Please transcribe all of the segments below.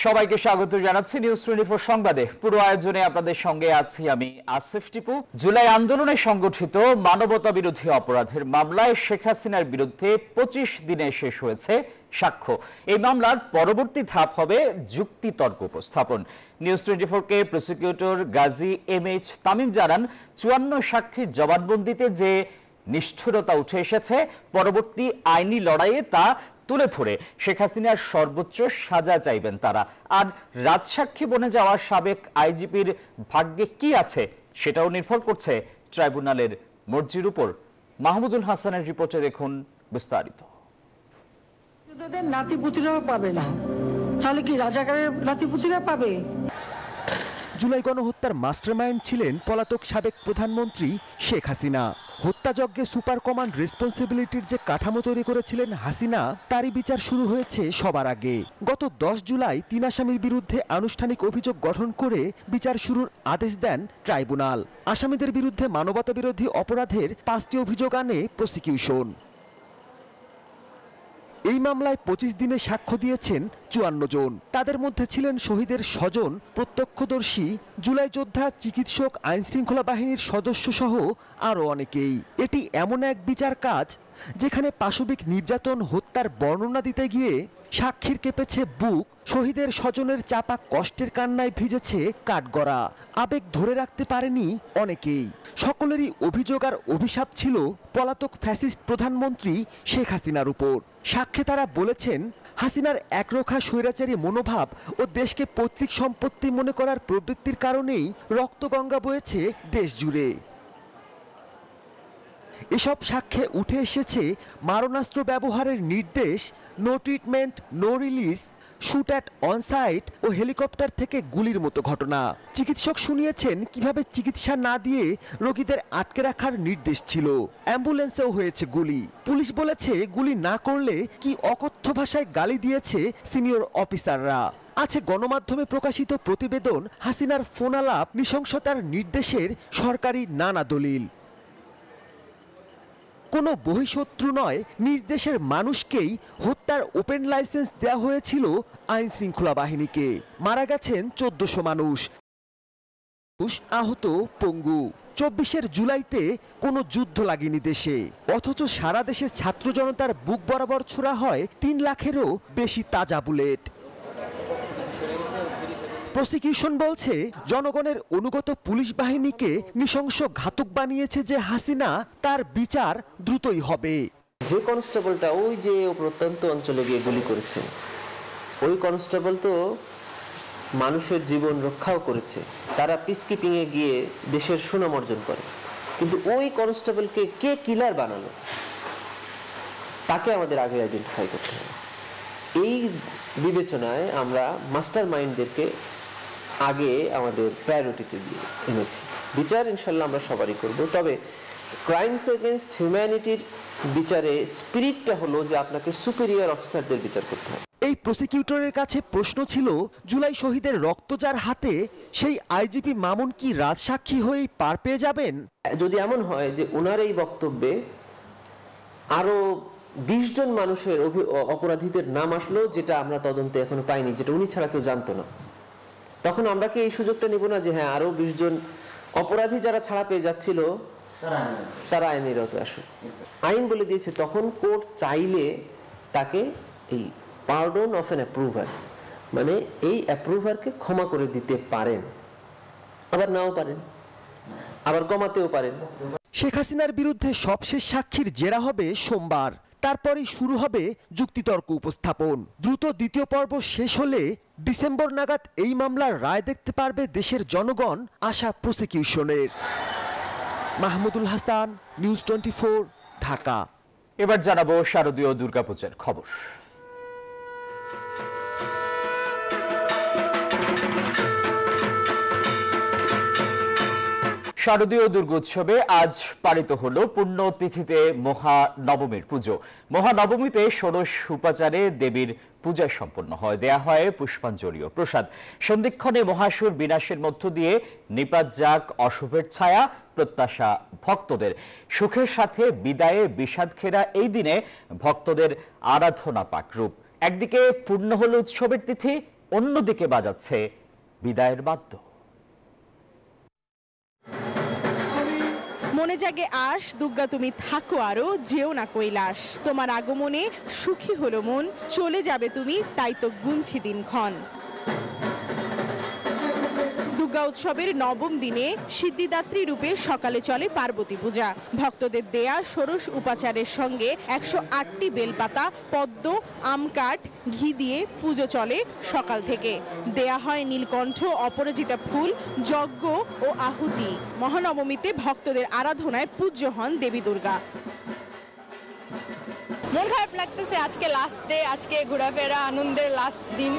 সবাইকে স্বাগত জানাচ্ছি নিউজ 24 সংবাদে। পুরো আয়োজনে আপনাদের সঙ্গে আছি আমি আসিফ টিপু। জুলাই আন্দোলনে সংগঠিত মানবতা বিরোধী অপরাধের মামলায় শেখ হাসিনার বিরুদ্ধে 25 দিনে শেষ হয়েছে সাক্ষ্য। এই মামলার পরবর্তী ধাপ হবে যুক্তিতর্ক উপস্থাপন। নিউজ 24-কে প্রসিকিউটর গাজী এমএইচ তামিম জানান, 54 সাক্ষীর জবানবন্দিতে যে নিষ্ঠুরতা উঠে এসেছে, পরবর্তী আইনি লড়াইয়ে তা তুলে ধরে শেখ হাসিনার সর্বোচ্চ সাজা চাইবেন তারা। আর রাজসাক্ষী বনে যাওয়া সাবেক আইজিপির ভাগ্যে কি আছে সেটাও নির্ভর করছে ট্রাইব্যুনালের মর্জির উপর। মাহমুদুল হাসানের রিপোর্টে দেখুন বিস্তারিত। নাতিপুতিরাও পাবে না, তাহলে কি রাজাকারের নাতিপুতিরা পাবে? জুলাই গণহত্যার মাস্টারমাইন্ড ছিলেন পলাতক সাবেক প্রধানমন্ত্রী শেখ হাসিনা। হত্যাযজ্ঞে সুপার কমান্ড রেসপন্সিবিলিটির যে কাঠামো তৈরি করেছিলেন হাসিনা, তারই বিচার শুরু হয়েছে সবার আগে। গত 10 জুলাই 3 আসামির বিরুদ্ধে আনুষ্ঠানিক অভিযোগ গঠন করে বিচার শুরুর আদেশ দেন ট্রাইব্যুনাল। আসামিদের বিরুদ্ধে মানবতা বিরোধী অপরাধের 5টি অভিযোগ আনে প্রসিকিউশন। এই মামলায় 25 দিনে সাক্ষ্য দিয়েছেন 54 জন। তাদের মধ্যে ছিলেন শহীদের স্বজন, প্রত্যক্ষদর্শী, জুলাই যোদ্ধা, চিকিৎসক, আইনশৃঙ্খলা বাহিনীর সদস্য সহ আরও অনেকেই। এটি এমন এক বিচার কাজ যেখানে পাশবিক নির্যাতন, হত্যার বর্ণনা দিতে গিয়ে সাক্ষীর কেঁপেছে বুক, শহীদের স্বজনের চাপা কষ্টের কান্নায় ভিজেছে কাঠগড়া। আবেগ ধরে রাখতে পারেনি অনেকেই। সকলেরই অভিযোগ আর অভিশাপ ছিল পলাতক ফ্যাসিস্ট প্রধানমন্ত্রী শেখ হাসিনার উপর। সাক্ষ্যে তারা বলেছেন, হাসিনার একরোখা স্বৈরাচারী মনোভাব ও দেশকে পৈতৃক সম্পত্তি মনে করার প্রবৃত্তির কারণেই রক্তগঙ্গা বয়েছে দেশ জুড়ে। এসব সাক্ষ্যে উঠে এসেছে মারণাস্ত্র ব্যবহারের নির্দেশ, no treatment, no release, shoot at on sight ও হেলিকপ্টার থেকে গুলির মতো ঘটনা। চিকিৎসক শুনিয়েছেন কিভাবে চিকিৎসা না দিয়ে রোগীদের আটকে রাখার নির্দেশ ছিল। অ্যাম্বুলেন্সেও হয়েছে গুলি। পুলিশ বলেছে গুলি না করলে কি অকথ্য ভাষায় গালি দিয়েছে সিনিয়র অফিসাররা। আছে গণমাধ্যমে প্রকাশিত প্রতিবেদন, হাসিনার ফোনালাপ, নৃশংসতার নির্দেশের সরকারি নানা দলিল। কোনো বহিঃশত্রু নয়, নিজ দেশের মানুষকেই হত্যার ওপেন লাইসেন্স দেওয়া হয়েছিল আইন শৃঙ্খলা বাহিনীকে। মারা গেছেন 1400 মানুষ, আহত পঙ্গু। 24 জুলাইতে কোনো যুদ্ধ লাগেনি দেশে, অথচ সারা দেশে ছাত্র জনতার বুক বরাবর ছোড়া হয় 3 লাখেরও বেশি তাজা বুলেট। প্রসিকিউশন বলছে, জনগণের অনুগত পুলিশ বাহিনীকে নৃশংস ঘাতক বানিয়েছে যে হাসিনা, তার বিচার দ্রুতই হবে। যে কনস্টেবলটা ওই যে প্রত্যন্ত অঞ্চলে গিয়ে গুলি করেছে, ওই কনস্টেবল তো মানুষের জীবন রক্ষাও করেছে। তারা পিসকিপিং এ গিয়ে দেশের সুনাম অর্জন করে, কিন্তু ওই কনস্টেবলকে কে কিলার বানালো, তাকে আমাদের আগে আইডেন্টিফাই করতে হবে। এই বিবেচনায় আমরা মাস্টার মাইন্ডদেরকে আগে আমাদের প্রায়োরিটিতে দিয়ে এনেছি। বিচার ইনশাল্লাহ আমরা সবারই করব, তবে ক্রাইমস এগেইনস্ট হিউম্যানিটির বিচারে স্পিরিটটা হলো যে আপনাকে সুপিরিয়র অফিসারদের বিচার করতে হবে। এই প্রসিকিউটরের কাছে প্রশ্ন ছিল, জুলাই শহীদের রক্ত যার হাতে, সেই আইজিপি মামুন কি রাজসাক্ষী হয়েই পার পেয়ে যাবেন? যদি এমন হয় যে ওনার এই বক্তব্যে আরো 20 জন মানুষের অপরাধীদের নাম আসলো, যেটা আমরা তদন্তে এখনো পাইনি, যেটা উনি ছাড়া কেউ জানতো না, তখন আমরা কি এই সুযোগটা নিব না যে হ্যাঁ আরো 20 জন অপরাধী যারা ছাড়া পেয়ে যাচ্ছিল তারা আইনের আওতায় আসে? আইন বলে দিয়েছে তখন কোর্ট চাইলে তাকে এই পার্ডন অফ অ্যান অ্যাপ্রুভার, মানে এই অ্যাপ্রুভারকে ক্ষমা করে দিতে পারেন, আবার নাও পারেন, আবার কমাতেও পারেন। শেখ হাসিনার বিরুদ্ধে সবশেষ সাক্ষীর জেরা হবে সোমবার, তারপরেই শুরু হবে যুক্তিতর্ক উপস্থাপন। দ্রুত দ্বিতীয় পর্ব শেষ হলে ডিসেম্বর নাগাদ এই মামলার রায় দেখতে পারবে দেশের জনগণ, আশা প্রসিকিউশনের। মাহমুদুল হাসান, নিউজ 24, ঢাকা। এবার জানাবো শারদীয় দুর্গাপূজার খবর। শারদীয় দুর্গোৎসবে আজ পালিত হলো পুণ্যতিথিতে মহানবমীর পুজো। মহানবমীতে ষোড়শ উপাচারে দেবীর পূজা সম্পন্ন হয়, দেয়া হয় পুষ্পাঞ্জলি ও প্রসাদ। সন্ধিক্ষণে মহাসুর বিনাশের মধ্য দিয়ে নিপাত যাক অশুভের ছায়া, প্রত্যাশা ভক্তদের। সুখের সাথে বিদায়ে বিষাদ ঘেরা এই দিনে ভক্তদের আরাধনা পাক রূপ। একদিকে পূর্ণ হলো উৎসবের তিথি, অন্যদিকে বাজাচ্ছে বিদায়ের বাদ্য। মনে জাগে আশ, দুর্গা তুমি থাকো আরো, যেও না কৈলাস। তোমার আগমনে সুখী হলো মন, চলে যাবে তুমি তাই তো গুনছি দিনক্ষণ। দুর্গা উৎসবের নবম দিনে সিদ্ধিদাত্রী রূপে সকালে চলে পার্বতী পূজা। ভক্তদের দেয়া ষোড়শ উপাচারের সঙ্গে 108টি বেলপাতা, পদ্ম, আম কাঠ, ঘি দিয়ে পুজো চলে সকাল থেকে। দেয়া হয় নীলকণ্ঠ, অপরাজিতা ফুল, যজ্ঞ ও আহুতি। মহানবমীতে ভক্তদের আরাধনায় পূজ্য হন দেবী দুর্গা। মন খারাপ লাগতেছে, আজকে লাস্ট ডে, আজকে ঘোরাফেরা আনন্দের লাস্ট দিন,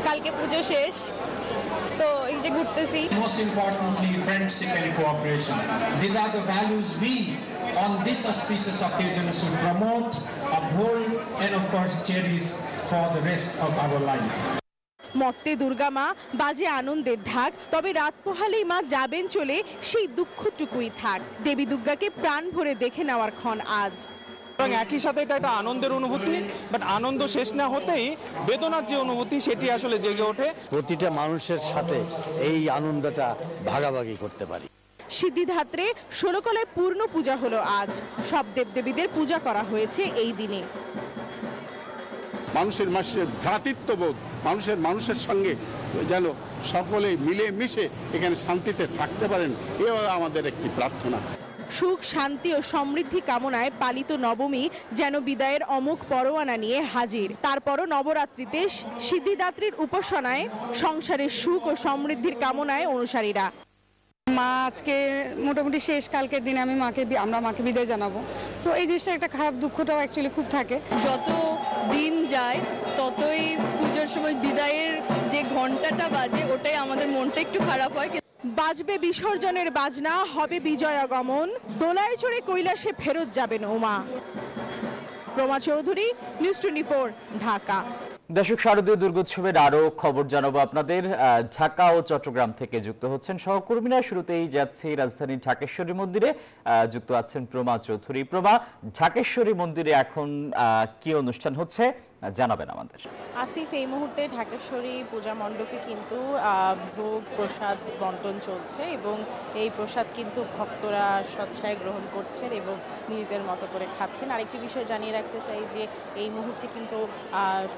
কালকে পুজো শেষ, তো এই যে ঘুরতেছি। Most importantly, friendship and cooperation. These are the values we, on this auspicious occasion, should promote, uphold, and of course cherish for the rest of our life. মত্তে Durga মা, বাজে আনন্দের ঢাক, তবে রাত পোহালেই মা যাবেন চলে, সেই দুঃখটুকুই থাক। দেবী দুর্গাকে প্রাণ ভরে দেখে নেওয়ার ক্ষণ আজ। একই সাথে এটা একটা আনন্দের অনুভূতি, বাট আনন্দ শেষ না হতেই বেদনার যে অনুভূতি সেটি আসলে জেগে ওঠে। প্রতিটা মানুষের সাথে এই আনন্দটা ভাগাভাগি করতে পারি। সিদ্ধিদাত্রে 16 কলায় পূর্ণ পূজা হলো আজ। সব দেবদেবীদের পূজা করা হয়েছে এই দিনে। মানুষের ভ্রাতৃত্ববোধ, মানুষের সঙ্গে যেন সকলে মিলে মিশে এখানে শান্তিতে থাকতে পারেন, এও আমাদের একটি প্রার্থনা। সুখ, শান্তি ও সমৃদ্ধি কামনায় পালিত নবমী যেন বিদায়ের অমোঘ পরোয়ানা নিয়ে হাজির। তারপরও নবরাত্রিতে সিদ্ধিদাত্রীর উপাসনায় সংসারের সুখ ও সমৃদ্ধির কামনায় অনুসারীরা। মা আজকে মোটামুটি শেষ, কালকের দিনে আমরা মাকে বিদায় জানাবো। সো এই জিনিসটা একটা খারাপ, দুঃখটাও অ্যাকচুয়ালি খুব থাকে। যত দিন যায় ততই পুজোর সময় বিদায়ের যে ঘন্টাটা বাজে, ওটাই আমাদের মনটা একটু খারাপ হয়। বাজবে বিসর্জনের বাজনা, হবে বিজয়াগমন, দোলায় চড়ে কৈলাসে ফেরত যাবেন উমা। রোমা চৌধুরী, নিউজ 24, ঢাকা। দর্শক, শারদীয় দুর্গোৎসবের আরো খবর জানাবো আপনাদের। ঢাকা ও চট্টগ্রাম থেকে যুক্ত হচ্ছেন সহকর্মীরা। শুরুতেই যাচ্ছে রাজধানীর ঢাকেশ্বরী মন্দিরে, যুক্ত আছেন প্রমা চৌধুরী। প্রমা, ঢাকেশ্বরী মন্দিরে এখন কি অনুষ্ঠান হচ্ছে জানাবেন আমাদের। আসিফ, এই মুহূর্তে ঢাকেশ্বরী পূজা মণ্ডপে কিন্তু ভোগ প্রসাদ বন্টন চলছে এবং এই প্রসাদ কিন্তু ভক্তরা স্বেচ্ছায় গ্রহণ করছেন এবং নিজেদের মতো করে খাচ্ছেন। আরেকটি বিষয় জানিয়ে রাখতে চাই যে এই মুহূর্তে কিন্তু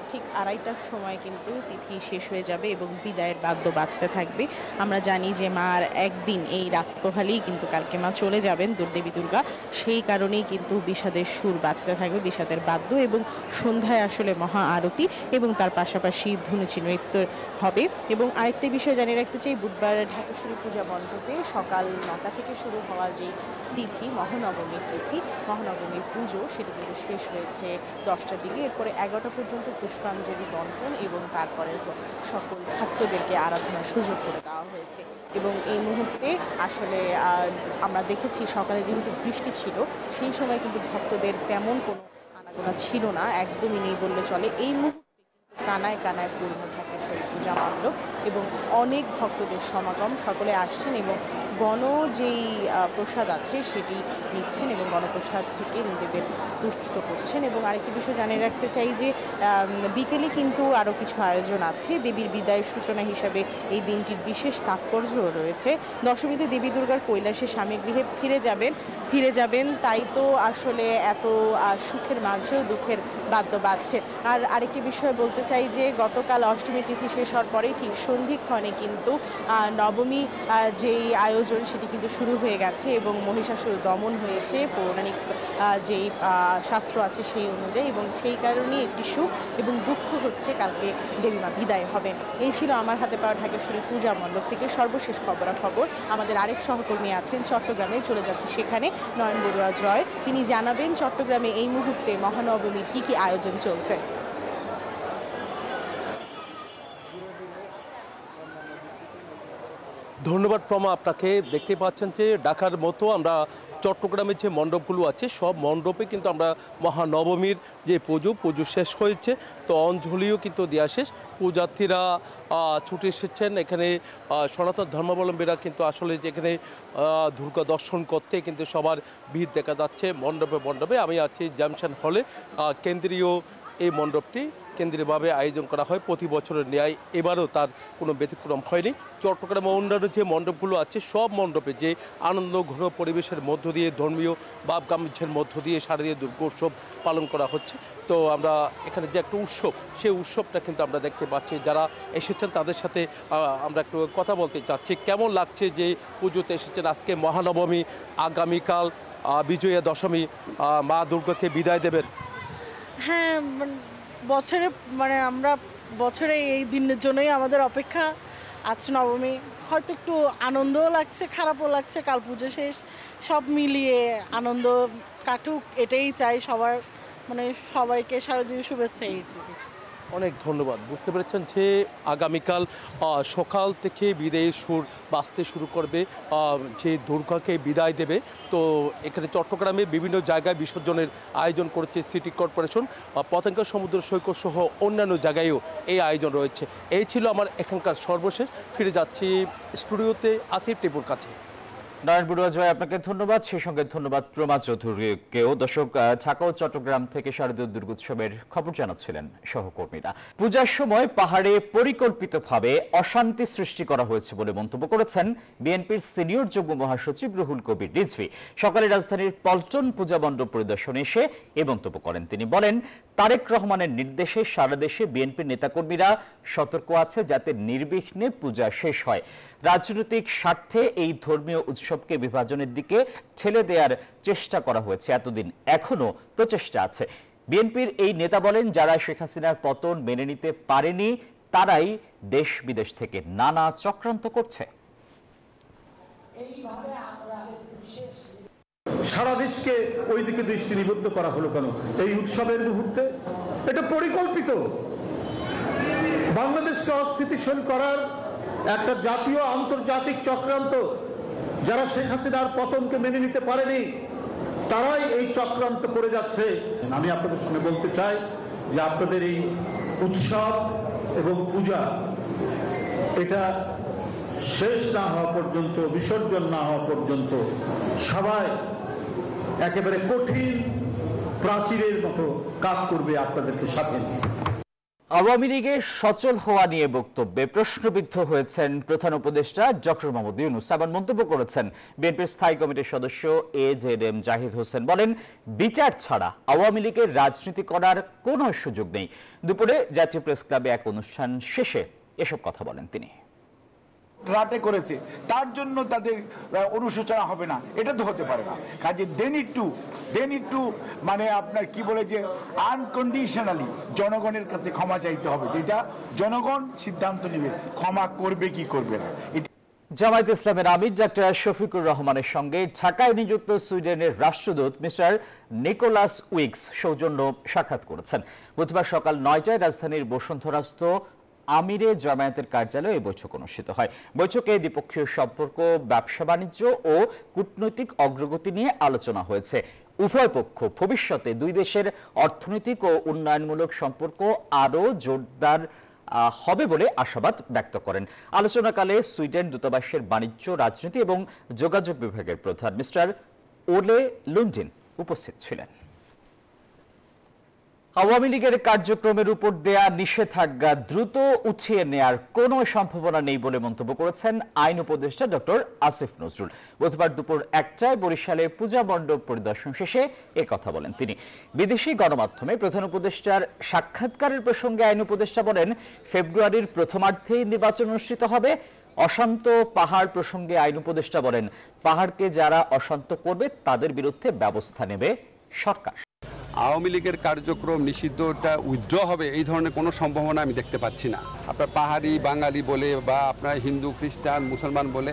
ঠিক 2:30টার সময় কিন্তু তিথি শেষ হয়ে যাবে এবং বিদায়ের বাদ্য বাজতে থাকবে। আমরা জানি যে মার একদিন এই রাত পোহালেই কিন্তু কালকে মা চলে যাবেন দেবী দুর্গা, সেই কারণেই কিন্তু বিষাদের সুর বাজতে থাকবে, বিষাদের বাদ্য, এবং সন্ধ্যায় আসলে মহা আরতি এবং তার পাশাপাশি ধুনুচি নৃত্য হবে। এবং আরেকটি বিষয় জানিয়ে রাখতে চাই, বুধবার ঢাকেশ্বরী পূজা মণ্ডপে সকাল 9টা থেকে শুরু হওয়া যে তিথি, মহানবমীর তিথি, মহানবমীর পুজো, সেটি কিন্তু শেষ হয়েছে 10টার দিকে। এরপরে 11টা পর্যন্ত পুষ্পাঞ্জলি বন্টন এবং তারপরে সকল ভক্তদেরকে আরাধনার সুযোগ করে দেওয়া হয়েছে। এবং এই মুহূর্তে আসলে আমরা দেখেছি সকালে যেহেতু বৃষ্টি ছিল, সেই সময় কিন্তু ভক্তদের তেমন কোনো আনাগোনা ছিল না, একদমই নেই বললে চলে। এই মুহূর্তে কিন্তু কানায় কানায় পূর্ণ ঢাকেশ্বরী পূজা মণ্ডপ এবং অনেক ভক্তদের সমাগম, সকলে আসছেন এবং গণ যেই প্রসাদ আছে সেটি নিচ্ছেন এবং গণপ্রসাদ থেকে নিজেদের তুষ্ট করছেন। এবং আরেকটি বিষয় জানিয়ে রাখতে চাই যে বিকেলে কিন্তু আরও কিছু আয়োজন আছে। দেবীর বিদায়ের সূচনা হিসাবে এই দিনটির বিশেষ তাৎপর্য রয়েছে। দশমীতে দেবী দুর্গার কৈলাসে স্বামী গৃহে ফিরে যাবেন, তাই তো আসলে এত সুখের মাঝেও দুঃখের বাদ্য বাজছে। আর আরেকটি বিষয় বলতে চাই যে গতকাল অষ্টমী তিথি শেষ হওয়ার পরেই ঠিক সন্ধিক্ষণে কিন্তু নবমী যেই আয়োজন সেটি কিন্তু শুরু হয়ে গেছে এবং মহিষাসুর দমন হয়েছে পৌরাণিক যেই শাস্ত্র আছে সেই অনুযায়ী, এবং সেই কারণেই একটি সুখ এবং দুঃখ হচ্ছে কালকে দেবীমা বিদায় হবেন। এই ছিল আমার হাতে পাওয়া ঢাকেশ্বরী পূজা মণ্ডপ থেকে সর্বশেষ খবরাখবর। আমাদের আরেক সহকর্মী আছেন চট্টগ্রামে, চলে যাচ্ছে সেখানে, নয়ন বড়ুয়া জয়। তিনি জানাবেন চট্টগ্রামে এই মুহূর্তে মহানবমীর কি কি আয়োজন চলছে। ধন্যবাদ প্রমা আপনাকে। দেখতে পাচ্ছেন যে ঢাকার মতো আমরা চট্টগ্রামের যে মণ্ডপগুলো আছে সব মণ্ডপে কিন্তু আমরা মহানবমীর যে পুজো শেষ হয়েছে, তো অঞ্জলিও কিন্তু দেওয়া শেষ। পূজার্থীরা ছুটে এসেছেন এখানে, সনাতন ধর্মাবলম্বীরা কিন্তু আসলে যেখানে দুর্গা দর্শন করতে কিন্তু সবার ভিড় দেখা যাচ্ছে মণ্ডপে। আমি আছি জামশান হলে, কেন্দ্রীয় এই মণ্ডপটি কেন্দ্রীয়ভাবে আয়োজন করা হয় প্রতি বছরের ন্যায় এবারও তার কোনো ব্যতিক্রম হয়নি। চট্টগ্রামে অন্যান্য যে মণ্ডপগুলো আছে সব মণ্ডপে যে আনন্দ ঘন পরিবেশের মধ্য দিয়ে ধর্মীয় ভাব গাম্ভীর্যের মধ্য দিয়ে শারদীয় দুর্গোৎসব পালন করা হচ্ছে। তো আমরা এখানে যে একটা উৎসব, সেই উৎসবটা কিন্তু আমরা দেখতে পাচ্ছি। যারা এসেছেন তাদের সাথে আমরা একটু কথা বলতে চাচ্ছি। কেমন লাগছে যে পুজোতে এসেছেন? আজকে মহানবমী, আগামীকাল বিজয়া দশমী, মা দুর্গাকে বিদায় দেবেন। হ্যাঁ, বছরে আমরা বছরে এই দিনের জন্যই আমাদের অপেক্ষা। আজ নবমী, হয়তো একটু আনন্দও লাগছে, খারাপও লাগছে, কাল পুজো শেষ, সব মিলিয়ে আনন্দ কাটুক এটাই চাই সবার, সবাইকে শারদীয় শুভেচ্ছা। অনেক ধন্যবাদ। বুঝতে পেরেছেন যে আগামীকাল সকাল থেকে বিদায়ের সুর বাজতে শুরু করবে, যে দুর্গাকে বিদায় দেবে। তো এখানে চট্টগ্রামে বিভিন্ন জায়গায় বিসর্জনের আয়োজন করেছে সিটি কর্পোরেশন, পতেঙ্গা সমুদ্র সৈকত সহ অন্যান্য জায়গায়ও এই আয়োজন রয়েছে। এই ছিল আমার এখানকার সর্বশেষ। ফিরে যাচ্ছি স্টুডিওতে আসিফ টিপুর কাছে। নারায়ণ বড়ুয়া জয়, আপনাকে ধন্যবাদ। সেই সঙ্গে ধন্যবাদ প্রমা চৌধুরীকেও। দর্শক, ঢাকা ও চট্টগ্রাম থেকে শারদীয় দুর্গোৎসবের খবর জানাচ্ছিলেন সহকর্মীরা। পূজার সময় পাহাড়ে পরিকল্পিতভাবে অশান্তি সৃষ্টি করা হয়েছে বলে মন্তব্য করেছেন বিএনপির সিনিয়র যুগ্ম মহাসচিব রুহুল কবির রিজভী। সকালে রাজধানীর পল্টন পূজা মণ্ডপ পরিদর্শনে এসে এ মন্তব্য করেন তিনি। বলেন, তারেক রহমানের নির্দেশে সারা দেশে বিএনপির নেতাকর্মীরা সতর্ক আছে যাতে নির্বিঘ্নে পূজা শেষ হয়। রাজনৈতিক স্বার্থে এই ধর্মীয় উৎসবকে বিভাজনের দিকে ঠেলে দেওয়ার চেষ্টা করা হয়েছে এতদিন, এখনো প্রচেষ্টা আছে। বিএনপির এই নেতা বলেন, যারা শেখ হাসিনার পতন মেনে নিতে পারেনি তারাই দেশ বিদেশ থেকে নানা চক্রান্ত করছে। সারা দেশকে ওই দিকে দৃষ্টি নিবদ্ধ করা হলো কেন এই উৎসবের মুহূর্তে? এটা পরিকল্পিত। বাংলাদেশকে অস্থিতিশীল করার একটা জাতীয় আন্তর্জাতিক চক্রান্ত। যারা শেখ হাসিনার পতনকে মেনে নিতে পারেনি তারাই এই চক্রান্ত করে যাচ্ছে। আমি আপনাদের সামনে বলতে চাই যে আপনাদের এই উৎসব এবং পূজা এটা শেষ না হওয়া পর্যন্ত, বিসর্জন না হওয়া পর্যন্ত সবাই একেবারে কঠিন প্রাচীরের মতো কাজ করবে আপনাদেরকে সাথে নিয়ে। আওয়ামী লীগের সচল হওয়া নিয়ে বক্তব্যে প্রশ্নবিদ্ধ হয়েছেন প্রধান উপদেষ্টা ডক্টর মোহাম্মদ ইউনূস। এমন মন্তব্য করেছেন বিএনপির স্থায়ী কমিটির সদস্য এজেডএম জাহিদ হোসেন। বলেন, বিচার ছাড়া আওয়ামী লীগের রাজনীতি করার কোনো সুযোগ নেই। দুপুরে জাতীয় প্রেস ক্লাবে এক অনুষ্ঠান শেষে এসব কথা বলেন তিনি। রাতে করেছে তার জন্য তাদের অনুশোচনা হবে না, এটা তো হতে পারে না। কাজে দে নিড টু আপনার কি বলে যে আনকন্ডিশনালি জনগণের কাছে ক্ষমা চাইতে হবে, যেটা জনগণ সিদ্ধান্ত নেবে ক্ষমা করবে কি করবে না। জামায়াতে ইসলামের আমির ডাক্তার শফিকুর রহমানের সঙ্গে ঢাকায় নিযুক্ত সুইডেনের রাষ্ট্রদূত মিস্টার নিকোলাস উইক্স সৌজন্য সাক্ষাৎ করেছেন। বুধবার সকাল 9টায় রাজধানীর বসুন্ধরাস্থ আমিরে জামায়াতের কার্যালয়ে এই বৈঠক অনুষ্ঠিত হয়। বৈঠকে দ্বিপক্ষীয় সম্পর্ক, ব্যবসা বাণিজ্য ও কূটনৈতিক অগ্রগতি নিয়ে আলোচনা হয়েছে। উভয় পক্ষ ভবিষ্যতে দুই দেশের অর্থনৈতিক ও উন্নয়নমূলক সম্পর্ক আরও জোরদার হবে বলে আশাবাদ ব্যক্ত করেন। আলোচনাকালে সুইডেন দূতাবাসের বাণিজ্য, রাজনীতি এবং যোগাযোগ বিভাগের প্রধান মিস্টার ওলে লুন্ডিন উপস্থিত ছিলেন। আওয়ামী লীগের কার্যক্রমের উপর দেয়া নিষেধাজ্ঞা দ্রুত উঠিয়ে নেয়ার কোনো সম্ভাবনা নেই বলে মন্তব্য করেছেন আইন উপদেষ্টা ডক্টর আসিফ নজরুল। বুধবার দুপুর 1টায় বরিশালে পূজা মণ্ডপ পরিদর্শন শেষে কথা বলেন তিনি। বিদেশি গণমাধ্যমে প্রধান উপদেষ্টার সাক্ষাৎকারের প্রসঙ্গে আইন উপদেষ্টা বলেন, ফেব্রুয়ারির প্রথমার্ধেই নির্বাচন অনুষ্ঠিত হবে। অশান্ত পাহাড় প্রসঙ্গে আইন উপদেষ্টা বলেন, পাহাড়কে যারা অশান্ত করবে তাদের বিরুদ্ধে ব্যবস্থা নেবে সরকার। আওয়ামী লীগের কার্যক্রম নিষিদ্ধটা উইথড্র হবে এই ধরনের কোনো সম্ভাবনা আমি দেখতে পাচ্ছি না। আপনার পাহাড়ি বাঙালি বলে বা আপনার হিন্দু, খ্রিস্টান, মুসলমান বলে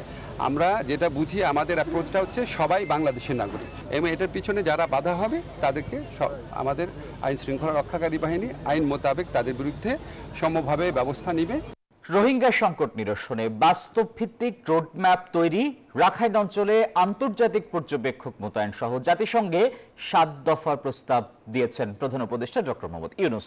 আমরা যেটা বুঝি, আমাদের অ্যাপ্রোচটা হচ্ছে সবাই বাংলাদেশের নাগরিক এবং এটার পিছনে যারা বাধা হবে তাদেরকে আমাদের আইন শৃঙ্খলা রক্ষাকারী বাহিনী আইন মোতাবেক তাদের বিরুদ্ধে সমভাবে ব্যবস্থা নিবে। রোহিঙ্গা সংকট নিরসনে বাস্তব ভিত্তিক রোডম্যাপ তৈরি, রাখাইন অঞ্চলে আন্তর্জাতিক পর্যবেক্ষক মোতায়েন সহ জাতিসংঘে 7 দফার প্রস্তাব দিয়েছেন প্রধান উপদেষ্টা ডক্টর মোহাম্মদ ইউনূস।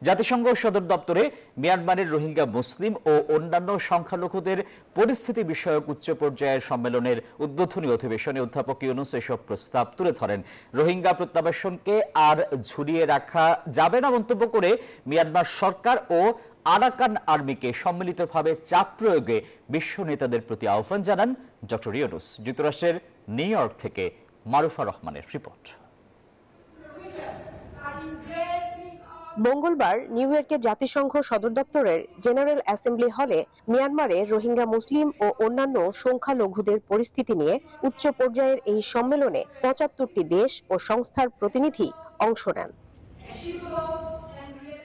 জাতিসংঘ সদর দপ্তরে মিয়ানমারের রোহিঙ্গা মুসলিম ও অন্যান্য সংখ্যালঘুদের পরিস্থিতি বিষয়ক উচ্চ পর্যায়ের সম্মেলনের উদ্বোধনী অধিবেশনে অধ্যাপক ইউনূস এসব প্রস্তাব তুলে ধরেন। রোহিঙ্গা প্রত্যাবাসনকে আর ঝুলিয়ে রাখা যাবে না মন্তব্য করে মিয়ানমার সরকার ও আরাকান আর্মিকে সম্মিলিতভাবে চাপ প্রয়োগে বিশ্ব নেতাদের প্রতি আহ্বান জানান ডক্টর ইউনূস। যুক্তরাষ্ট্রের নিউ ইয়র্ক থেকে মারুফা রহমানের রিপোর্ট। মঙ্গলবার নিউ ইয়র্কের জাতিসংঘ সদর দপ্তরের জেনারেল অ্যাসেম্বলি হলে মিয়ানমারে রোহিঙ্গা মুসলিম ও অন্যান্য সংখ্যালঘুদের পরিস্থিতি নিয়ে উচ্চ পর্যায়ের এই সম্মেলনে ৭৫টি দেশ ও সংস্থার প্রতিনিধি অংশ নেন।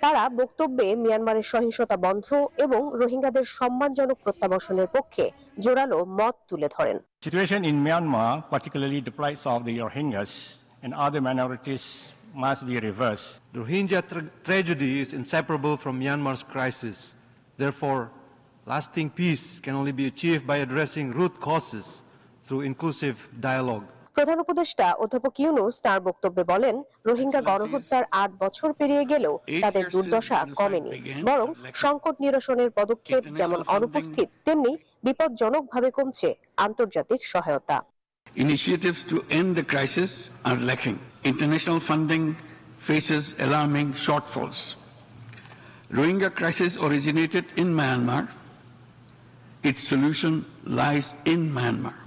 তারা বক্তব্যে মিয়ানমারের সহিংসতা বন্ধ এবং রোহিঙ্গাদের সম্মানজনক প্রত্যাবাসনের পক্ষে জোরালো মত তুলে ধরেন। Situation in Myanmar, particularly the plight of the Rohingyas and other minorities, must be reversed. The Rohingya tragedy is inseparable from Myanmar's crisis. Therefore, lasting peace can only be achieved by addressing root causes through inclusive dialogue. প্রধান উপদেষ্টা অধ্যাপক ইউনূস তার বক্তব্যে বলেন, রোহিঙ্গা গণহত্যার 8 বছর পেরিয়ে গেলেও তাদের দুর্দশা কমেনি, বরং সংকট নিরসনের পদক্ষেপ যেমন অনুপস্থিত তেমনি বিপজ্জনকভাবে কমছে আন্তর্জাতিক সহায়তা। Initiatives to end the crisis are lacking. International funding faces alarming shortfalls. Rohingya crisis originated in Myanmar. Its solution lies in Myanmar.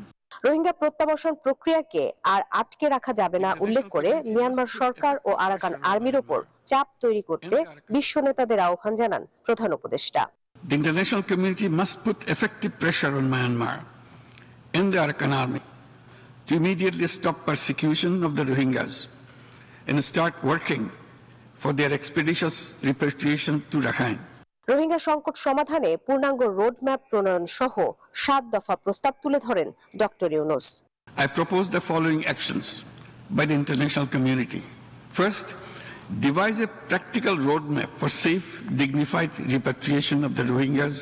Rohingya প্রত্যাবাসন প্রক্রিয়াকে আর আটকে রাখা যাবে না উল্লেখ করে মিয়ানমার সরকার ও আরাকান আর্মির উপর চাপ তৈরি করতে বিশ্ব নেতাদের আহ্বান জানান প্রধান উপদেষ্টা। The international community must put effective pressure on Myanmar and the Arakan army to immediately stop persecution of the Rohingyas and start working for their expeditious repatriation to Rakhine. Rohingya সংকট সমাধানে পূর্ণাঙ্গ রোডম্যাপ প্রণয়ন সহ 7 দফা প্রস্তাব তুলে ধরেন doctor Yunus. I propose the following actions by the international community. First, devise a practical roadmap for safe, dignified repatriation of the Rohingyas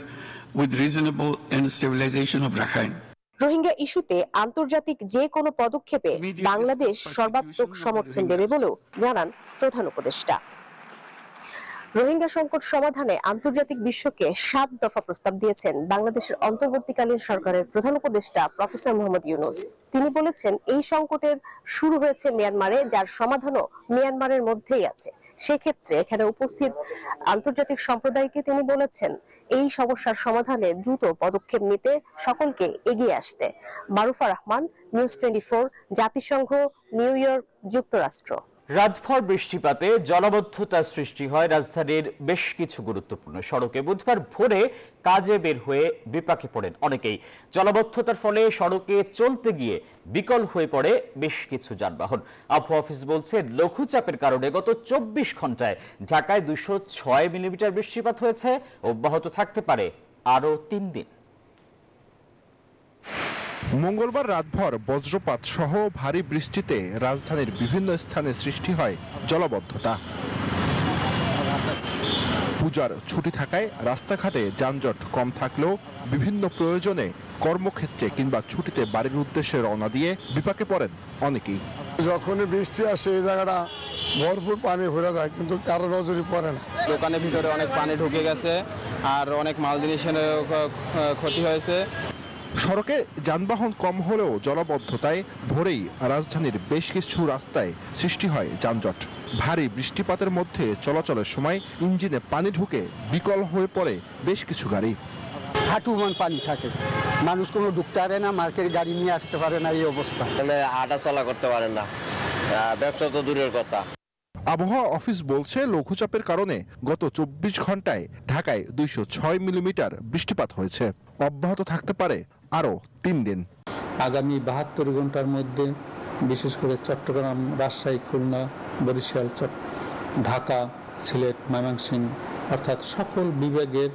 with reasonable and stabilization of Rakhine. Rohingya ইস্যুতে আন্তর্জাতিক যে কোনো পদক্ষেপে বাংলাদেশ সর্বাত্মক সমর্থন দেবে বলেও জানান প্রধান উপদেষ্টা। রোহিঙ্গা সংকট সমাধানে আন্তর্জাতিক বিশ্বকে 7 দফা প্রস্তাব দিয়েছেন বাংলাদেশের অন্তর্বর্তীকালীন সরকারের প্রধান উপদেষ্টা প্রফেসর মোহাম্মদ ইউনূস। তিনি বলেছেন, এই সংকটের শুরু হয়েছে মিয়ানমারে, যার সমাধানও মিয়ানমারের মধ্যেই আছে। সেক্ষেত্রে এখানে উপস্থিত আন্তর্জাতিক সম্প্রদায়কে তিনি বলেছেন, এই সমস্যার সমাধানে দ্রুত পদক্ষেপ নিতে সকলকে এগিয়ে আসতে। মারুফা রহমান, নিউজ 24, জাতিসংঘ, নিউ ইয়র্ক, যুক্তরাষ্ট্র। রাতভর বৃষ্টিপাতে জলাবদ্ধতা সৃষ্টি হয় রাজধানীর বেশ কিছু গুরুত্বপূর্ণ সড়কে। বুধবার ভোরে কাজে বের হয়ে বিপাকে পড়েন অনেকেই। জলাবদ্ধতার ফলে সড়কে চলতে গিয়ে বিকল হয়ে পড়ে বেশ কিছু যানবাহন। আবহাওয়া অফিস বলছে, লঘুচাপের কারণে গত 24 ঘন্টায় ঢাকায় 206 মিলিমিটার বৃষ্টিপাত হয়েছে। অব্যাহত থাকতে পারে আরও 3 দিন। মঙ্গলবার রাতভর বজ্রপাত সহ ভারী বৃষ্টিতে রাজধানীর বিভিন্ন স্থানে সৃষ্টি হয় জলাবদ্ধতা। পূজার ছুটি থাকায় রাস্তাঘাটে যানজট কম থাকলেও বিভিন্ন প্রয়োজনে কর্মক্ষেত্রে কিংবা ছুটিতে বাড়ির উদ্দেশ্যে রওনা দিয়ে বিপাকে পড়েন অনেকেই। যখনই বৃষ্টি আসে এই জায়গাটা ভরপুর পানি ভরে যায়, কিন্তু কারো নজরই পড়ে না। দোকানের ভিতরে অনেক পানি ঢুকে গেছে আর অনেক মাল জিনিসের ক্ষতি হয়েছে। সড়কে যানবাহন কম হলেও জলাবদ্ধতায় ভোরেই রাজধানীর বেশ কিছু রাস্তায় সৃষ্টি হয় যানজট। ভারী বৃষ্টিপাতের মধ্যে চলাচলের সময় ইঞ্জিনে পানি ঢুকে বিকল হয়ে পড়ে বেশ কিছু গাড়ি। হাঁটুমান পানি থাকে, মানুষ কোনো ঢুকতে পারে না, মার্কেট গাড়ি নিয়ে আসতে পারে না, এই অবস্থা। হাঁটা চলা করতে পারেন না, ব্যবসা তো দূরের কথা। আবহাওয়া অফিস বলছে, লঘুচাপের কারণে গত 24 ঘন্টায় ঢাকায় 206 মিলিমিটার বৃষ্টিপাত হয়েছে। অব্যাহত থাকতে পারে আরও 3 দিন। আগামী 72 ঘন্টার মধ্যে বিশেষ করে চট্টগ্রাম, রাজশাহী, খুলনা, বরিশাল, ঢাকা, সিলেট, ময়মনসিংহ অর্থাৎ সকল বিভাগের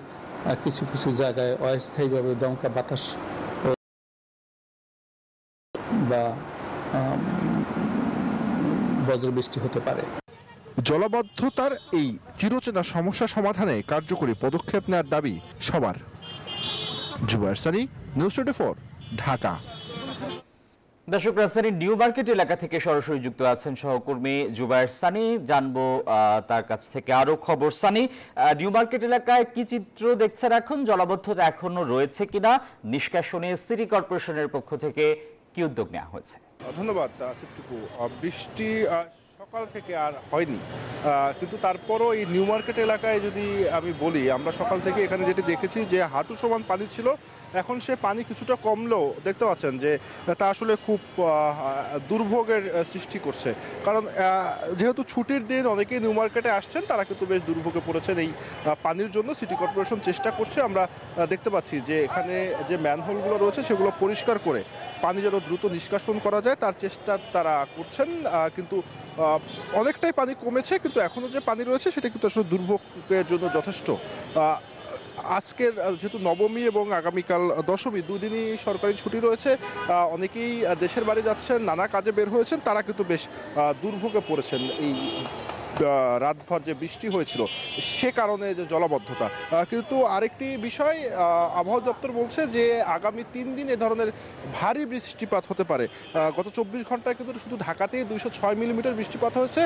কিছু কিছু জায়গায় অস্থায়ীভাবে দমকা বাতাস বা বজ্রবৃষ্টি হতে পারে। জলাবদ্ধতার এই চিরচেনা সমস্যা সমাধানে কার্যকরী পদক্ষেপ নেওয়ার দাবি সবার। জুবায়ের সানি, নিউজ 24, ঢাকা। দর্শক, রাজধানীর নিউ মার্কেট এলাকা থেকে সরাসরি যুক্ত আছেন সহকর্মী জুবায়ের সানি। জানবো তার কাছ থেকে আরো খবর। সানি, নিউ মার্কেট এলাকায় কি চিত্র দেখছেন এখন? জলাবদ্ধতা এখনো রয়েছে কিনা? নিষ্কাশনে সিটি কর্পোরেশনের পক্ষ থেকে কি উদ্যোগ নেওয়া হয়েছে? ধন্যবাদ আসিফ টুকু। বৃষ্টি সকাল থেকে আর হয়নি, কিন্তু তারপরও এই নিউ মার্কেট এলাকায় যদি আমি বলি, আমরা সকাল থেকে এখানে যেটি দেখেছি যে হাঁটু সমান পানি ছিল, এখন সে পানি কিছুটা কমলেও দেখতে পাচ্ছেন যে তা আসলে খুব দুর্ভোগের সৃষ্টি করছে। কারণ যেহেতু ছুটির দিন, অনেকেই নিউ মার্কেটে আসছেন, তারা কিন্তু বেশ দুর্ভোগে পড়েছেন এই পানির জন্য। সিটি কর্পোরেশন চেষ্টা করছে, আমরা দেখতে পাচ্ছি যে এখানে যে ম্যানহোলগুলো রয়েছে সেগুলো পরিষ্কার করে পানি যেন দ্রুত নিষ্কাশন করা যায় তার চেষ্টা তারা করছেন। কিন্তু অনেকটাই পানি কমেছে, কিন্তু এখনো যে পানি রয়েছে সেটা কিন্তু আসলে দুর্ভোগের জন্য যথেষ্ট। আজকের যেহেতু নবমী এবং আগামীকাল দশমী, দুদিনই সরকারি ছুটি রয়েছে, অনেকেই দেশের বাড়ি যাচ্ছেন, নানা কাজে বের হয়েছেন, তারা কিন্তু বেশ দুর্ভোগে পড়েছেন এই রাতভর যে বৃষ্টি হয়েছিল সে কারণে যে জলাবদ্ধতা। কিন্তু আরেকটি বিষয়, আবহাওয়া দপ্তর বলছে যে আগামী 3 দিন এ ধরনের ভারী বৃষ্টিপাত হতে পারে। গত 24 ঘন্টায় কিন্তু শুধু ঢাকাতেই 206 মিলিমিটার বৃষ্টিপাত হয়েছে,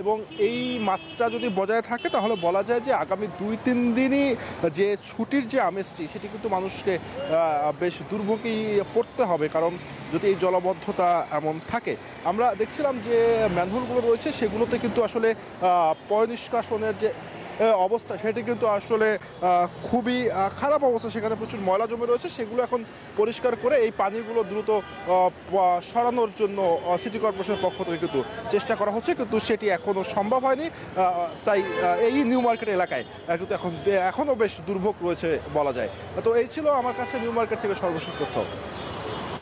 এবং এই মাত্রা যদি বজায় থাকে তাহলে বলা যায় যে আগামী 2-3 দিনই যে ছুটির যে আমেজটি সেটি কিন্তু মানুষকে বেশ দুর্ভোগেই পড়তে হবে, কারণ যদি এই জলাবদ্ধতা এমন থাকে। আমরা দেখছিলাম যে ম্যানহোলগুলো রয়েছে সেগুলোতে কিন্তু আসলে পয়ঃনিষ্কাশনের যে অবস্থা সেটি কিন্তু আসলে খুবই খারাপ অবস্থা। সেখানে প্রচুর ময়লা জমে রয়েছে, সেগুলো এখন পরিষ্কার করে এই পানিগুলো দ্রুত সরানোর জন্য সিটি কর্পোরেশনের পক্ষ থেকে কিন্তু চেষ্টা করা হচ্ছে, কিন্তু সেটি এখনও সম্ভব হয়নি। তাই এই নিউ মার্কেট এলাকায় কিন্তু এখনও বেশ দুর্ভোগ রয়েছে বলা যায়। তো এই ছিল আমার কাছে নিউ মার্কেট থেকে সর্বশেষ তথ্য।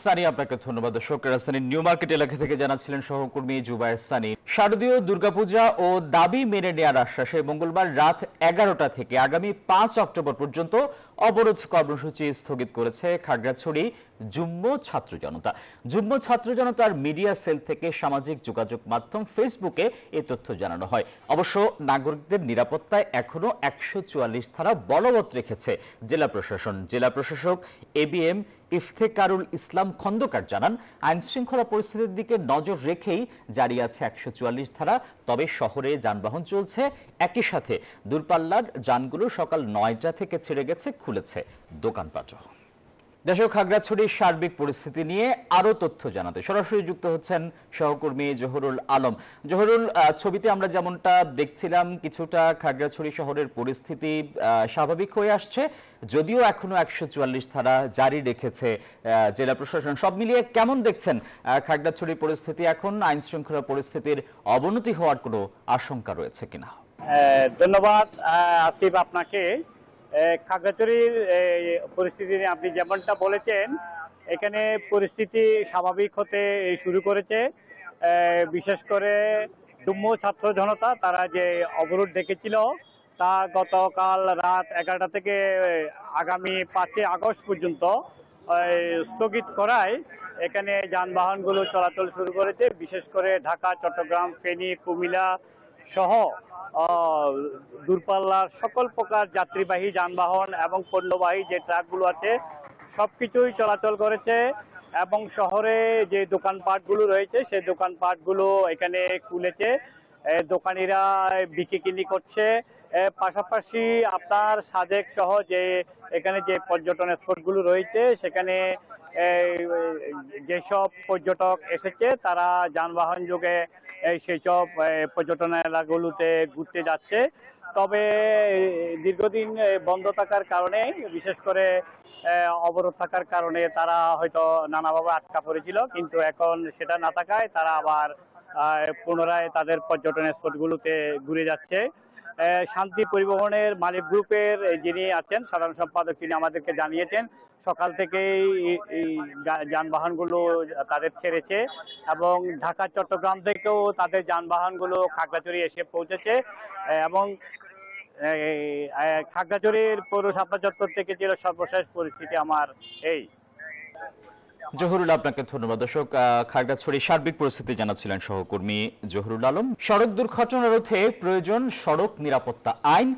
সানি, আপনাকে ধন্যবাদ। দর্শক, রাজধানীর নিউ মার্কেট এলাকা থেকে জানাচ্ছিলেন সহকর্মী জুবায়ের সানি। শারদীয় দুর্গাপূজা ও দাবি মেনে নেওয়ার আশ্বাসে মঙ্গলবার রাত 11টা থেকে আগামী 5 অক্টোবর পর্যন্ত অবরোধ কর্মসূচি স্থগিত করেছে খাগড়াছড়ি যুগ্ম ছাত্র জনতা। যুগ্ম ছাত্র জনতার মিডিয়া সেল থেকে সামাজিক যোগাযোগ মাধ্যম ফেসবুকে এই তথ্য জানানো হয়। অবশ্য নাগরিকদের নিরাপত্তায় এখনো 144 ধারা বলবৎ রেখেছে জেলা প্রশাসন। জেলা প্রশাসক ABM ইফতেকারুল ইসলাম খন্দকার জানান, আইন শৃঙ্খলা পরিস্থিতির দিকে নজর রেখেই জারি আছে 144 ধারা। তবে শহরে যানবাহন চলছে, একই সাথে দূরপাল্লার যানগুলো সকাল 9টা থেকে ছেড়ে গেছে, খুলেছে দোকানপাটও। দেশের খাগড়াছড়ির সার্বিক পরিস্থিতি নিয়ে আরো তথ্য জানাতে সরাসরি যুক্ত হচ্ছেন সহকর্মী জহুরুল আলম। জহুরুল, ছবিতে আমরা যেমনটা দেখছিলাম কিছুটা খাগড়াছড়ি শহরের পরিস্থিতি স্বাভাবিক হয়ে আসছে, যদিও এখনো 144 ধারা জারি রেখেছে জেলা প্রশাসন। সব মিলিয়ে কেমন দেখছেন খাগড়াছড়ির পরিস্থিতি? এখন আইন শৃঙ্খলা পরিস্থিতির অবনতি হওয়ার কোনো আশঙ্কা রয়েছে কিনা? ধন্যবাদ আসিফ আপনাকে। খাগড়াছড়ির পরিস্থিতি নিয়ে আপনি যেমনটা বলেছেন, এখানে পরিস্থিতি স্বাভাবিক হতে শুরু করেছে। বিশেষ করে যুগ্ম ছাত্র জনতা তারা যে অবরোধ ডেকেছিল তা গতকাল রাত 11টা থেকে আগামী 5 আগস্ট পর্যন্ত স্থগিত করায় এখানে যানবাহনগুলো চলাচল শুরু করেছে। বিশেষ করে ঢাকা, চট্টগ্রাম, ফেনী, কুমিল্লা সহ দূরপাল্লার সকল প্রকার যাত্রীবাহী যানবাহন এবং পণ্যবাহী যে ট্রাকগুলো আছে সবকিছুই চলাচল করেছে, এবং শহরে যে দোকানপাটগুলো রয়েছে সেই দোকানপাটগুলো এখানে খুলেছে, দোকানিরা বিক্রি করছে। পাশাপাশি আপনার সাজেক সহ যে এখানে যে পর্যটন স্পটগুলো রয়েছে সেখানে যেসব পর্যটক এসেছে তারা যানবাহন যোগে সেই সব পর্যটন এলাকাগুলোতে ঘুরতে যাচ্ছে। তবে দীর্ঘদিন বন্ধ থাকার কারণে, বিশেষ করে অবরোধ থাকার কারণে তারা হয়তো নানাভাবে আটকা পড়েছিল, কিন্তু এখন সেটা না থাকায় তারা আবার পুনরায় তাদের পর্যটন স্পটগুলোতে ঘুরে যাচ্ছে। শান্তি পরিবহনের মালিক গ্রুপের যিনি আছেন সাধারণ সম্পাদক, তিনি আমাদেরকে জানিয়েছেন সকাল থেকেই এই যানবাহনগুলো তাদের ছেড়েছে, এবং ঢাকা, চট্টগ্রাম থেকেও তাদের যানবাহনগুলো খাগড়াছড়ি এসে পৌঁছেছে। এবং খাগড়াছড়ির পৌর শাপলা চত্বর থেকে ছিল সর্বশেষ পরিস্থিতি আমার এই। জহুরুল, আপনাকে ধন্যবাদ। দর্শক, খাগড়াছড়ির সার্বিক পরিস্থিতি জানাচ্ছিলেন সহকর্মী জহুরুল আলম। সড়ক দুর্ঘটনা রোধে প্রয়োজন সড়ক নিরাপত্তা আইন।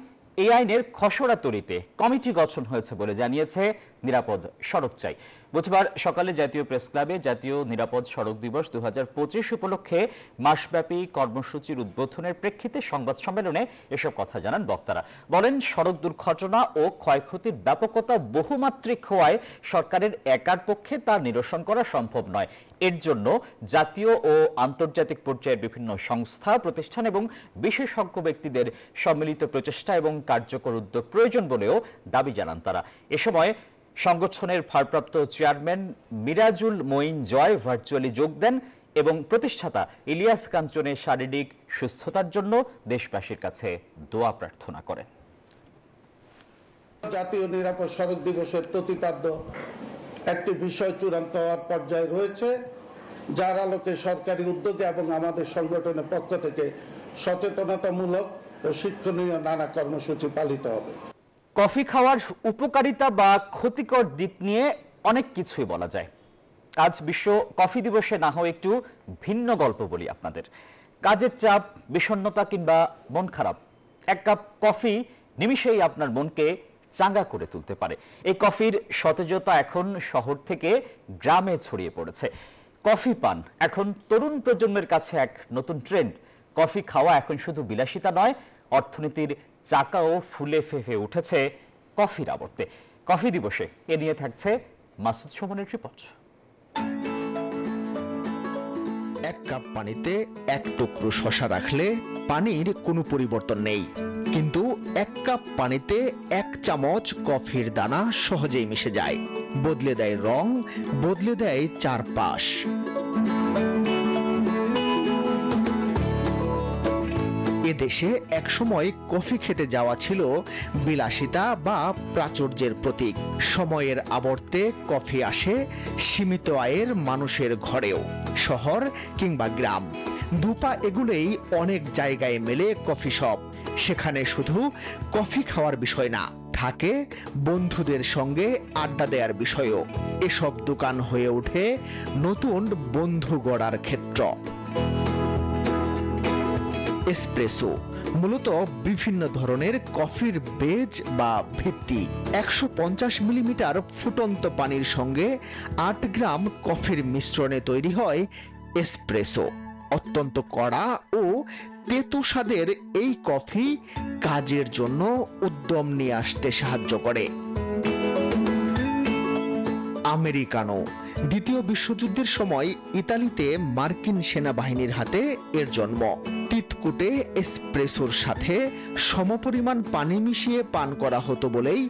এই আইনের খসড়া তৈরিতে কমিটি গঠন হয়েছে বলে জানিয়েছে নিরাপদ সড়ক চাই। বুধবার সকালে জাতীয় প্রেস ক্লাবে জাতীয় নিরাপদ সড়ক দিবস 2025 উপলক্ষে মাসব্যাপী কর্মসূচির উদ্বোধনের প্রেক্ষিতে সংবাদ সম্মেলনে এসব কথা জানান বক্তারা। বলেন, সড়ক দুর্ঘটনা ও ক্ষয়ক্ষতির ব্যাপকতা বহুমাত্রিক হওয়ায় সরকারের একার পক্ষে তা নিরসন করা সম্ভব নয়। এর জন্য জাতীয় ও আন্তর্জাতিক পর্যায়ের বিভিন্ন সংস্থা, প্রতিষ্ঠান এবং বিশেষজ্ঞ ব্যক্তিদের সম্মিলিত প্রচেষ্টা এবং কার্যকর উদ্যোগ প্রয়োজন বলেও দাবি জানান তারা। এ সময় সংগঠনের ভারপ্রাপ্ত চেয়ারম্যান মিরাজুল মঈন জয় ভার্চুয়ালি যোগ দেন এবং প্রতিষ্ঠাতা ইলিয়াস কাঞ্চনের শারীরিক সুস্থতার জন্য দেশবাসীর কাছে দোয়া প্রার্থনা করেন। জাতীয় নিরাপদ সড়ক দিবসের প্রতিপাদ্য একটি বিষয় চূড়ান্ত হওয়ার পর্যায়ে রয়েছে, যার আলোকে সরকারি উদ্যোগে এবং আমাদের সংগঠনের পক্ষ থেকে সচেতনতামূলক ও শিক্ষণীয় নানা কর্মসূচি পালিত হবে। কফি খাওয়ার উপকারিতা বা ক্ষতিকর দিক নিয়ে অনেক কিছুই বলা যায়। আজ বিশ্ব কফি দিবসে না হয় একটু ভিন্ন গল্প বলি আপনাদের। কাজের চাপ, বিষণ্ণতা কিংবা মন খারাপ, এক কাপ কফি নিমিষেই আপনার মনকে চাঙ্গা করে তুলতে পারে। এই কফির সতেজতা এখন শহর থেকে গ্রামে ছড়িয়ে পড়েছে। কফি পান এখন তরুণ প্রজন্মের কাছে এক নতুন ট্রেন্ড। কফি খাওয়া এখন শুধু বিলাসিতা নয়, অর্থনীতির চাকাও ফুলে ফেঁপে উঠেছে কফির আবর্তে। কফি দিবসে এ নিয়ে থাকছে মাসুদ সুমনের রিপোর্ট। এক কাপ পানিতে এক টুকরো শসা রাখলে পানির কোনো পরিবর্তন নেই, কিন্তু এক কাপ পানিতে এক চামচ কফির দানা সহজেই মিশে যায়, বদলে দেয় রং, বদলে দেয় চারপাশ। এদেশে একসময় কফি খেতে যাওয়া ছিল বিলাসিতা বা প্রাচুর্যের প্রতীক। সময়ের আবর্তে কফি আসে সীমিত আয়ের মানুষের ঘরেও, শহর কিংবা গ্রাম। দুপা এগুলোই অনেক জায়গায় মেলে কফি শপ। সেখানে শুধু কফি খাওয়ার বিষয় না, থাকে বন্ধুদের সঙ্গে আড্ডা দেওয়ার বিষয়ও। এসব দোকান হয়ে ওঠে নতুন বন্ধু গড়ার ক্ষেত্র। এসপ্রেসো মূলত বিভিন্ন ধরনের কফির বেজ বা ভিত্তি। 150 মিলিমিটার ফুটন্ত পানির সঙ্গে 8 গ্রাম কফির মিশ্রণে তৈরি হয় এসপ্রেসো। অত্যন্ত কড়া ও তেতো স্বাদের এই কফি কাজের জন্য উদ্যম নিয়ে আসতে সাহায্য করে। আমেরিকানো দ্বিতীয় বিশ্বযুদ্ধের সময় ইতালিতে মার্কিন সেনাবাহিনীর হাতে এর জন্ম। তিতকুটে এসপ্রেসোর সাথে সমপরিমাণ পানি মিশিয়ে পান করা হতো বলেই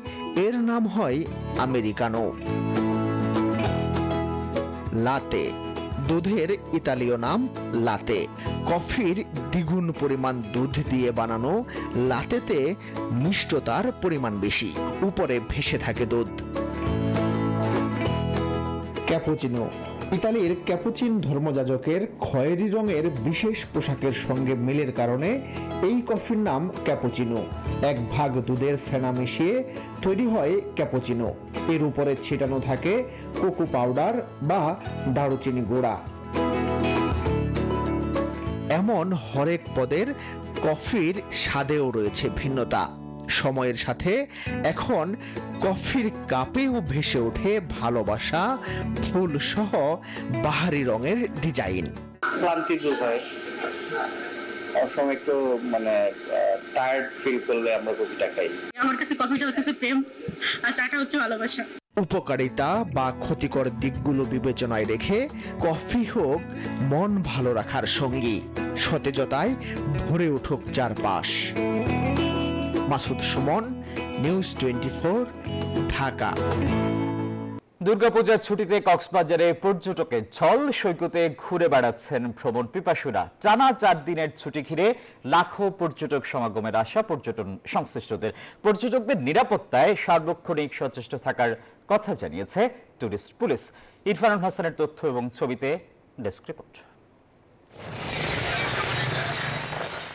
এর নাম হয় আমেরিকানো। লাতে দুধের ইতালীয় নাম লাতে। কফির দ্বিগুণ পরিমাণ দুধ দিয়ে বানানো লাতেতে মিষ্টতার পরিমাণ বেশি, উপরে ভেসে থাকে দুধ। ক্যাপুচিনো ইতালির ক্যাপুচিন ধর্মযাজকের খয়েরি রঙের বিশেষ পোশাকের সঙ্গে মিলের কারণে এই কফির নাম ক্যাপুচিনো। 1 ভাগ দুধের ফেনা মিশিয়ে তৈরি হয় ক্যাপুচিনো। এর উপরে ছিটানো থাকে কোকো পাউডার বা দারুচিনি গুঁড়া। এমন হরেক পদের কফির স্বাদেও রয়েছে ভিন্নতা। সময়ের সাথে এখন কফির কাপেও ভেসে ওঠে ভালোবাসা, ফুল সহ বাহারি রঙের ডিজাইন। ক্লান্তি দূর হয়, অসময় একটু টায়ার্ড ফিল করলে আমরা কফিটা খাই। আমার কাছে কফিটা হচ্ছে প্রেম আর চাটা হচ্ছে ভালোবাসা। উপকারিতা বা ক্ষতিকর দিকগুলো বিবেচনায় রেখে কফি হোক মন ভালো রাখার সঙ্গী, সতেজতায় ভরে উঠুক চারপাশ। মাসুদ সুমন, নিউজ 24, ঢাকা। দুর্গাপূজার ছুটিতে কক্সবাজারে পর্যটকের ঝড়, সৈকতে ঘুরে বেড়াচ্ছেন ভ্রমণ পিপাসুরা। টানা 4 দিনের ছুটি ঘিরে লাখো পর্যটক সমাগমের আশা পর্যটন সংশ্লিষ্টদের। পর্যটকদের নিরাপত্তায় সার্বক্ষণিক সচেষ্ট থাকার কথা জানিয়েছে টুরিস্ট পুলিশ। ইরফানুল হাসানের তথ্য এবং ছবিতে ডেস্ক রিপোর্ট।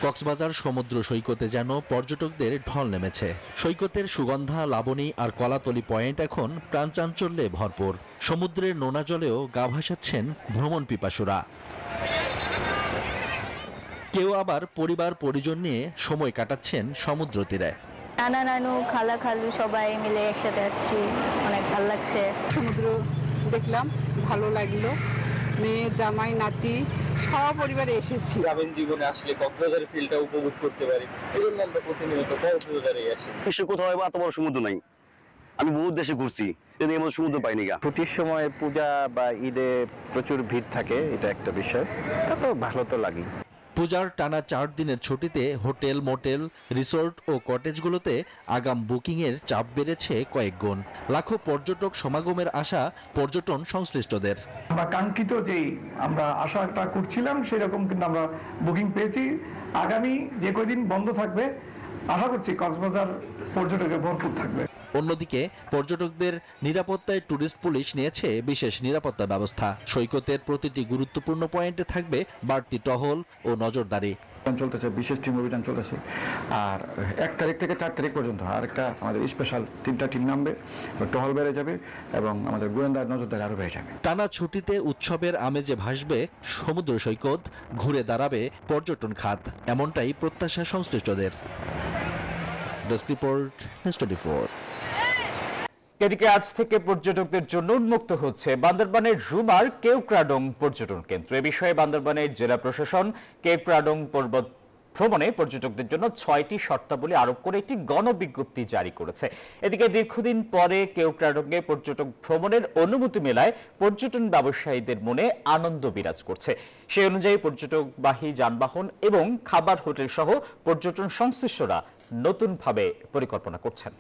কক্সবাজার সমুদ্র সৈকতে যেন পর্যটকদের ঢল নেমেছে। সৈকতের সুগন্ধা, লাবণী আর কলাতলি পয়েন্ট এখন প্রাণচাঞ্চল্যে ভরপুর। সমুদ্রের নোনা জলেও গা ভাসাচ্ছেন ভ্রমণ পিপাসুরা। কেউ আবার পরিবার পরিজন নিয়ে সময় কাটাচ্ছেন সমুদ্র তীরে। নানা নানু খালা খালু সবাই মিলে একসাথে আসছি, অনেক ভালো লাগছে। সমুদ্র দেখলাম, ভালো লাগলো। মেয়ে জামাই নাতি সপরিবারে এসেছি। গ্রামীণ জীবনে আসলে কক্সবাজারের ফিলটা উপভোগ করতে পারি, এই জন্য আমরা প্রতিনিয়ত কক্সবাজারে আসি। বিশ্বে কোথাও এত বড় সমুদ্র নাই, আমি বহু দেশে ঘুরছি কিন্তু এমন সমুদ্র পাইনি। ছুটির সময় পূজা বা ঈদে প্রচুর ভিড় থাকে, এটা একটা বিষয়, তারপর ভালো তো লাগে। পূজার টানা 4 দিনের ছুটিতে হোটেল, মোটেল, রিসোর্ট ও কটেজগুলোতে আগাম বুকিংয়ের চাপ বেড়েছে কয়েক গুণ। লাখো পর্যটক সমাগমের আশা পর্যটন সংশ্লিষ্টদের। আমরা কাঙ্ক্ষিত যে আমরা আশাটা করছিলাম সেরকম কিন্তু আমরা বুকিং পেয়েছি। আগামী যে কয়দিন বন্ধ থাকবে আশা করছি কক্সবাজার পর্যটকের ভরপুর থাকবে। অন্যদিকে পর্যটকদের নিরাপত্তায় ট্যুরিস্ট পুলিশ নিয়েছে বিশেষ নিরাপত্তা ব্যবস্থা। সৈকতের প্রতিটি গুরুত্বপূর্ণ পয়েন্টে থাকবে বাড়তি টহল ও নজরদারি। চলতেছে, বিশেষ টিম অভিযান চলতেছে, আর 1 তারিখ থেকে 4 তারিখ পর্যন্ত আরেকটা আমাদের স্পেশাল 3টা টিম নামবে, টহল বেড়ে যাবে এবং আমাদের গোয়েন্দার নজরদারি আরো বেড়ে যাবে। টানা ছুটিতে উৎসবের আমেজে ভাসবে সমুদ্র সৈকত, ঘুরে দাঁড়াবে পর্যটন খাত, এমনটাই প্রত্যাশা সংশ্লিষ্টদের। Desk report, news 24। এদিকে আজ থেকে পর্যটকদের জন্য উন্মুক্ত হচ্ছে বান্দরবানের রুমার কেওক্রাডং পর্যটন কেন্দ্র। এ বিষয়ে বান্দরবানের জেলা প্রশাসন কেওক্রাডং পর্বত ভ্রমণে পর্যটকদের জন্য 6টি শর্তাবলী আরোপ করে একটি গণবিজ্ঞপ্তি জারি করেছে। এদিকে দীর্ঘদিন পরে কেওক্রাডংয়ে পর্যটক ভ্রমণের অনুমতি মেলায় পর্যটন ব্যবসায়ীদের মনে আনন্দ বিরাজ করছে। সেই অনুযায়ী পর্যটকবাহী যানবাহন এবং খাবার হোটেল সহ পর্যটন সংশ্লিষ্টরা নতুনভাবে পরিকল্পনা করছেন।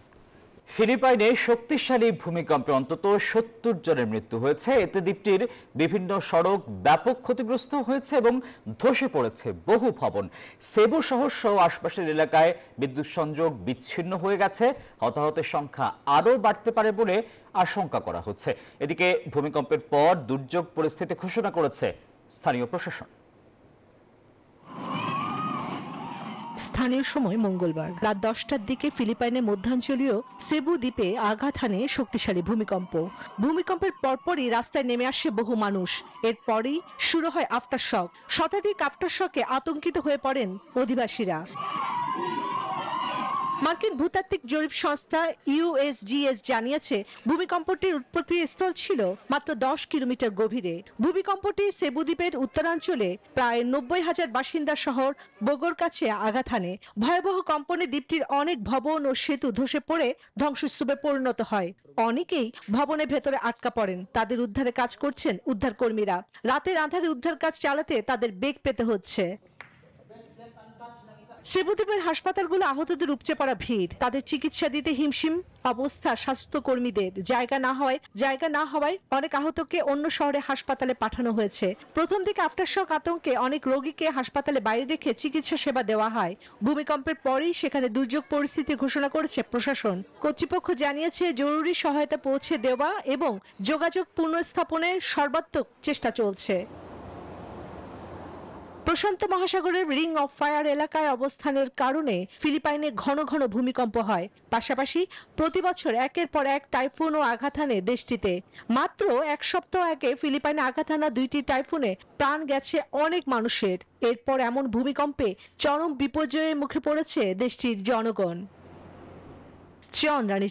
ফিলিপাইনে শক্তিশালী ভূমিকম্পে অন্তত 70 জনের মৃত্যু হয়েছে। এতে দ্বীপটির বিভিন্ন সড়ক ব্যাপক ক্ষতিগ্রস্ত হয়েছে এবং ধসে পড়েছে বহু ভবন। সেবু শহর সহ আশপাশের এলাকায় বিদ্যুৎ সংযোগ বিচ্ছিন্ন হয়ে গেছে। হতাহতের সংখ্যা আরও বাড়তে পারে বলে আশঙ্কা করা হচ্ছে। এদিকে ভূমিকম্পের পর দুর্যোগ পরিস্থিতি ঘোষণা করেছে স্থানীয় প্রশাসন। স্থানীয় সময় মঙ্গলবার রাত 10টার দিকে ফিলিপাইনের মধ্যাঞ্চলীয় সেবু দ্বীপে আঘাত হানে শক্তিশালী ভূমিকম্প। ভূমিকম্পের পরপরই রাস্তায় নেমে আসে বহু মানুষ। এরপরই শুরু হয় আফটারশক। শতাধিক আফটারশকে আতঙ্কিত হয়ে পড়েন অধিবাসীরা। মার্কিন ভূতাত্ত্বিক জরিপ সংস্থা ইউএসজিএস জানিয়েছে ভূমিকম্পটির উৎপত্তি স্থল ছিল মাত্র 10 কিলোমিটার গভীরে। ভূমিকম্পটি সেবু দ্বীপের উত্তরাঞ্চলে প্রায় 90,000 বাসিন্দা শহর বোগোর কাছে আঘাত হানে। ভয়াবহ কম্পনে দ্বীপটির অনেক ভবন ও সেতু ধসে পড়ে ধ্বংসস্তূপে পরিণত হয়। অনেকেই ভবনের ভেতরে আটকা পড়েন। তাদের উদ্ধারে কাজ করছেন উদ্ধারকর্মীরা। রাতের আঁধারে উদ্ধার কাজ চালাতে তাদের বেগ পেতে হচ্ছে। সেবু দ্বীপের হাসপাতালগুলো আহতদের উপচে পড়া ভিড়। তাদের চিকিৎসা দিতে হিমশিম অবস্থা স্বাস্থ্যকর্মীদের। জায়গা না হওয়ায় অনেক আহতকে অন্য শহরে হাসপাতালে পাঠানো হয়েছে। প্রথম দিকে আফটারশক আতঙ্কে অনেক রোগীকে হাসপাতালে বাইরে রেখে চিকিৎসা সেবা দেওয়া হয়। ভূমিকম্পের পরেই সেখানে দুর্যোগ পরিস্থিতি ঘোষণা করেছে প্রশাসন। কর্তৃপক্ষ জানিয়েছে জরুরি সহায়তা পৌঁছে দেওয়া এবং যোগাযোগ পুনঃস্থাপনের সর্বাত্মক চেষ্টা চলছে। প্রশান্ত মহাসাগরের রিং অফ ফায়ার এলাকায় অবস্থানের কারণে ফিলিপাইনে ঘন ঘন ভূমিকম্প হয়। পাশাপাশি প্রতি বছর একের পর এক টাইফুন ও আঘাত হানে দেশটিতে। মাত্র 1 সপ্তাহ আগে ফিলিপাইনে আঘাত হানা 2টি টাইফুনে প্রাণ গেছে অনেক মানুষের। এরপর এমন ভূমিকম্পে চরম বিপর্যয়ের মুখে পড়েছে দেশটির জনগণ।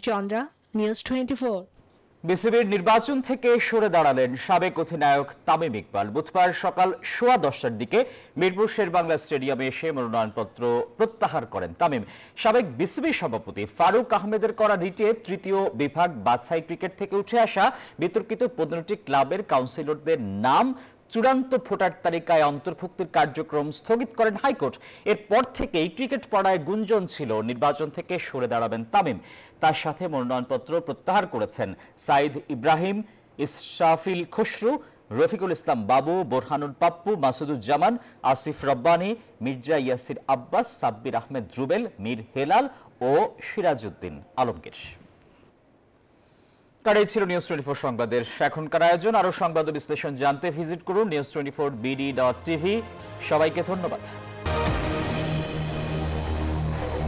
চন্দ্রা, নিউজ 24। বিসিবির নির্বাচন থেকে সরে দাঁড়ালেন সাবেক অধিনায়ক তামিম ইকবাল। বুধবার সকাল 10:15টার দিকে মিরপুর শেরেবাংলা স্টেডিয়ামে এসে মনোনয়নপত্র প্রত্যাহার করেন তামিম। সাবেক বিসিবি সভাপতি ফারুক আহমেদের করা রিটে তৃতীয় বিভাগ বাছাই ক্রিকেট থেকে উঠে আসা বিতর্কিত 15টি ক্লাবের কাউন্সিলরদের নাম চূড়ান্ত ভোটার তালিকায় অন্তর্ভুক্তির কার্যক্রম স্থগিত করেন হাইকোর্ট। এরপর থেকেই ক্রিকেট পাড়ায় গুঞ্জন ছিল নির্বাচন থেকে সরে দাঁড়াবেন তামিম। তার সাথে মনোনয়নপত্র প্রত্যাহার করেছেন সাইদ ইব্রাহিম, ইসরাফিল খসরু, রফিকুল ইসলাম বাবু, বোরহানুল পাপ্পু, মাসুদুজ্জামান, আসিফ রব্বানী, মির্জা ইয়াসির আব্বাস, সাব্বির আহমেদ রুবেল, মীর হেলাল ও সিরাজউদ্দিন আলমগীর। কারেই ছিল নিউজ 24 সংবাদের এখনকার আয়োজন। আরো সংবাদ বিশ্লেষণ জানতে ভিজিট করুন news24bd.tv। সবাইকে ধন্যবাদ।